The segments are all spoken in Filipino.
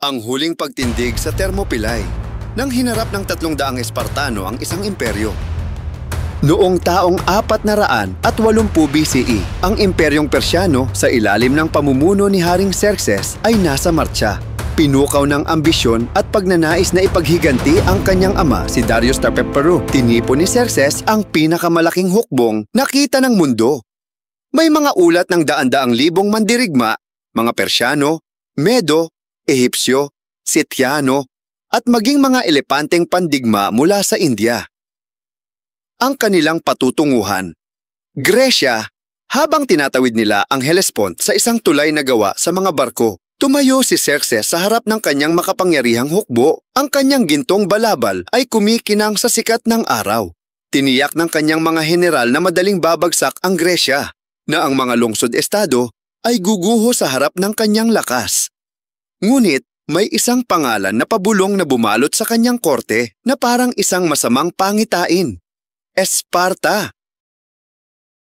Ang huling pagtindig sa Thermopylae nang hinarap ng 300 Espartano ang isang imperyo. Noong taong 480 BCE, ang Imperyong Persiano sa ilalim ng pamumuno ni Haring Xerxes ay nasa martsa. Pinukaw ng ambisyon at pagnanais na ipaghiganti ang kanyang ama si Darius Tarpeperu. Tinipon ni Xerxes ang pinakamalaking hukbong nakita ng mundo. May mga ulat ng daan-daang libong mandirigma, mga Persiano, Medo, Ehipsyo, Sitiano, at maging mga elepanteng pandigma mula sa India. Ang kanilang patutunguhan. Gresya, habang tinatawid nila ang Hellespont sa isang tulay na gawa sa mga barko, tumayo si Xerxes sa harap ng kanyang makapangyarihang hukbo. Ang kanyang gintong balabal ay kumikinang sa sikat ng araw. Tiniyak ng kanyang mga general na madaling babagsak ang Gresya, na ang mga lungsod-estado ay guguho sa harap ng kanyang lakas. Ngunit may isang pangalan na pabulong na bumalot sa kanyang korte na parang isang masamang pangitain. Esparta.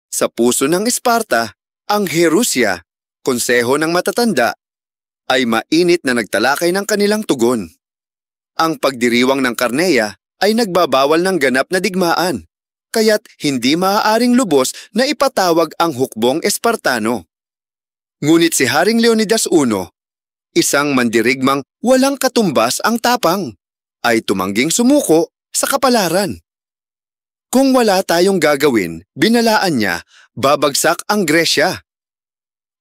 Sa puso ng Esparta, ang Herusya, konseho ng matatanda, ay mainit na nagtalakay ng kanilang tugon. Ang pagdiriwang ng Karneya ay nagbabawal ng ganap na digmaan, kaya't hindi maaaring lubos na ipatawag ang hukbong Espartano. Ngunit si Haring Leonidas I, isang mandirigmang walang katumbas ang tapang, ay tumangging sumuko sa kapalaran. Kung wala tayong gagawin, binalaan niya, babagsak ang Gresya.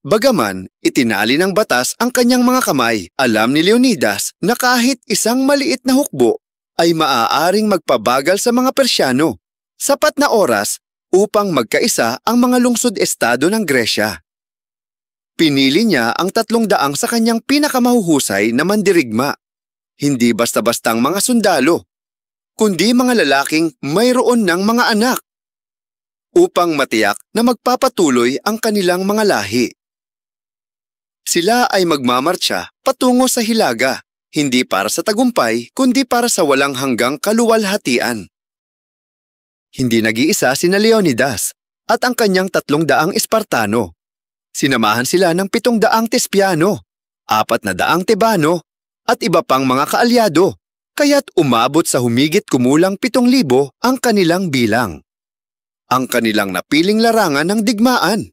Bagaman, itinali ng batas ang kanyang mga kamay, alam ni Leonidas na kahit isang maliit na hukbo ay maaaring magpabagal sa mga Persiano. Sapat na oras upang magkaisa ang mga lungsod-estado ng Gresya. Pinili niya ang 300 sa kanyang pinakamahuhusay na mandirigma. Hindi basta-bastang mga sundalo, kundi mga lalaking mayroon ng mga anak, upang matiyak na magpapatuloy ang kanilang mga lahi. Sila ay magmamartsa patungo sa Hilaga, hindi para sa tagumpay, kundi para sa walang hanggang kaluwalhatian. Hindi nag-iisa sina Leonidas at ang kanyang 300 Espartano. Sinamahan sila ng 700 Tespiano, 400 Tebano, at iba pang mga kaalyado, kaya't umabot sa humigit kumulang 7,000 ang kanilang bilang. Ang kanilang napiling larangan ng digmaan.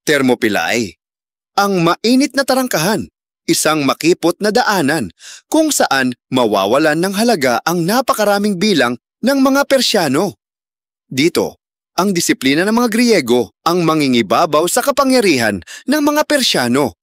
Thermopylae, ang mainit na tarangkahan, isang makipot na daanan kung saan mawawalan ng halaga ang napakaraming bilang ng mga Persiano. Dito, ang disiplina ng mga Griego ang mangingibabaw sa kapangyarihan ng mga Persiano.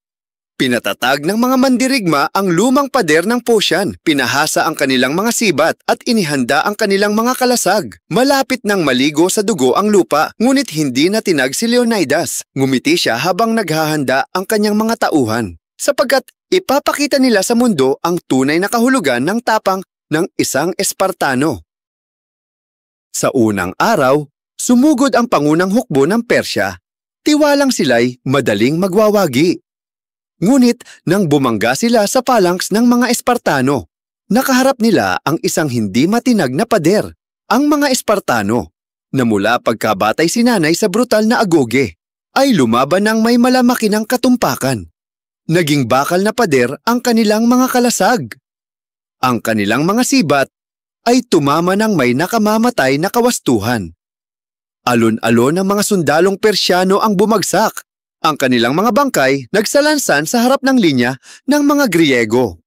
Pinatatag ng mga mandirigma ang lumang pader ng Phocian, pinahasa ang kanilang mga sibat at inihanda ang kanilang mga kalasag. Malapit nang maligo sa dugo ang lupa, ngunit hindi na tinag si Leonidas. Ngumiti siya habang naghahanda ang kanyang mga tauhan, sapagkat ipapakita nila sa mundo ang tunay na kahulugan ng tapang ng isang Espartano. Sa unang araw, sumugod ang pangunang hukbo ng Persya. Tiwalang sila'y madaling magwawagi. Ngunit nang bumangga sila sa phalanx ng mga Espartano, nakaharap nila ang isang hindi matinag na pader. Ang mga Espartano, na mula pagkabatay sinanay sa brutal na agoge, ay lumaban ng may malamakinang katumpakan. Naging bakal na pader ang kanilang mga kalasag. Ang kanilang mga sibat ay tumama ng may nakamamatay na kawastuhan. Alon-alon ng mga sundalong Persiano ang bumagsak. Ang kanilang mga bangkay nagsalansan sa harap ng linya ng mga Griego.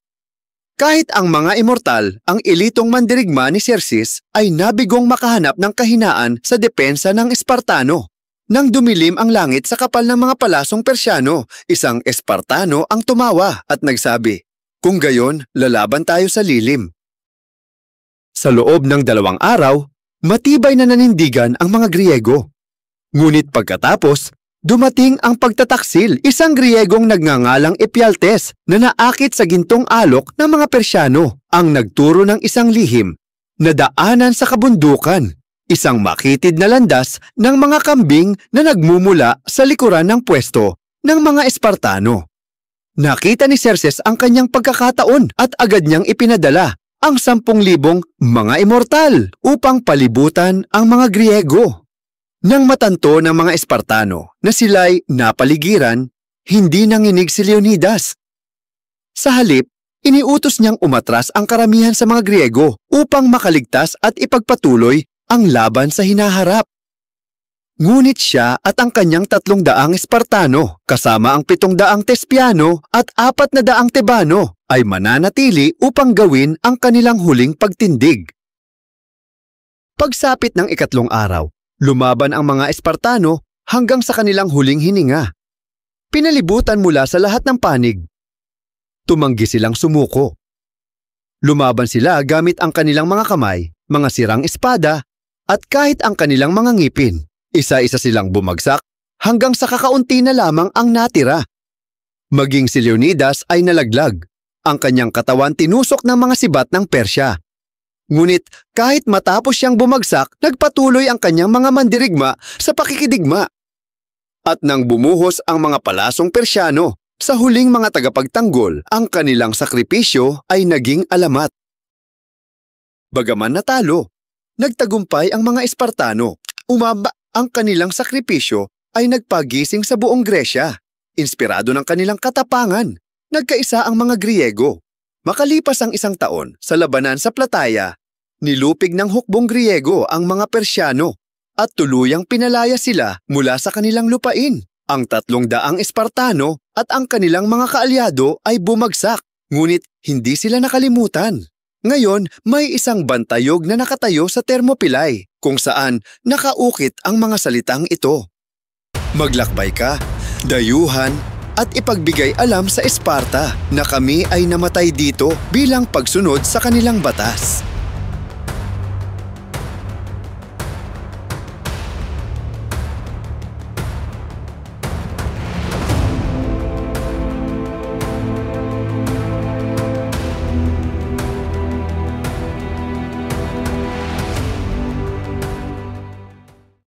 Kahit ang mga immortal, ang elitong mandirigma ni Xerxes ay nabigong makahanap ng kahinaan sa depensa ng Espartano. Nang dumilim ang langit sa kapal ng mga palasong Persiano, isang Espartano ang tumawa at nagsabi, "Kung gayon, lalaban tayo sa lilim." Sa loob ng 2 araw, matibay na nanindigan ang mga Griego. Ngunit pagkatapos, dumating ang pagtataksil, isang Griegong nagngangalang Ephialtes na naakit sa gintong alok ng mga Persiano, ang nagturo ng isang lihim na daanan sa kabundukan, isang makitid na landas ng mga kambing na nagmumula sa likuran ng pwesto ng mga Espartano. Nakita ni Xerxes ang kanyang pagkakataon at agad niyang ipinadala ang 10,000 mga immortal upang palibutan ang mga Griego. Nang matanto ng mga Espartano na sila'y napaligiran, hindi nanginig si Leonidas. Sa halip, iniutos niyang umatras ang karamihan sa mga Griego upang makaligtas at ipagpatuloy ang laban sa hinaharap. Ngunit siya at ang kanyang 300 Espartano, kasama ang 700 Tespiano at 400 Tebano, ay mananatili upang gawin ang kanilang huling pagtindig. Pagsapit ng 3 araw, lumaban ang mga Espartano hanggang sa kanilang huling hininga. Pinalibutan mula sa lahat ng panig. Tumanggi silang sumuko. Lumaban sila gamit ang kanilang mga kamay, mga sirang espada, at kahit ang kanilang mga ngipin. Isa-isa silang bumagsak hanggang sa kakaunti na lamang ang natira. Maging si Leonidas ay nalaglag. Ang kanyang katawan tinusok ng mga sibat ng Persya. Ngunit kahit matapos siyang bumagsak, nagpatuloy ang kanyang mga mandirigma sa pakikidigma. At nang bumuhos ang mga palasong Persyano, sa huling mga tagapagtanggol, ang kanilang sakripisyo ay naging alamat. Bagaman natalo, nagtagumpay ang mga Espartano. Ang kanilang sakripisyo ay nagpagising sa buong Gresya. Inspirado ng kanilang katapangan, nagkaisa ang mga Griego. Makalipas ang 1 taon sa labanan sa Plataya, nilupig ng hukbong Griego ang mga Persyano at tuluyang pinalaya sila mula sa kanilang lupain. Ang 300 Espartano at ang kanilang mga kaalyado ay bumagsak, ngunit hindi sila nakalimutan. Ngayon, may isang bantayog na nakatayo sa Thermopylae kung saan nakaukit ang mga salitang ito. Maglakbay ka, dayuhan, at ipagbigay alam sa Esparta na kami ay namatay dito bilang pagsunod sa kanilang batas.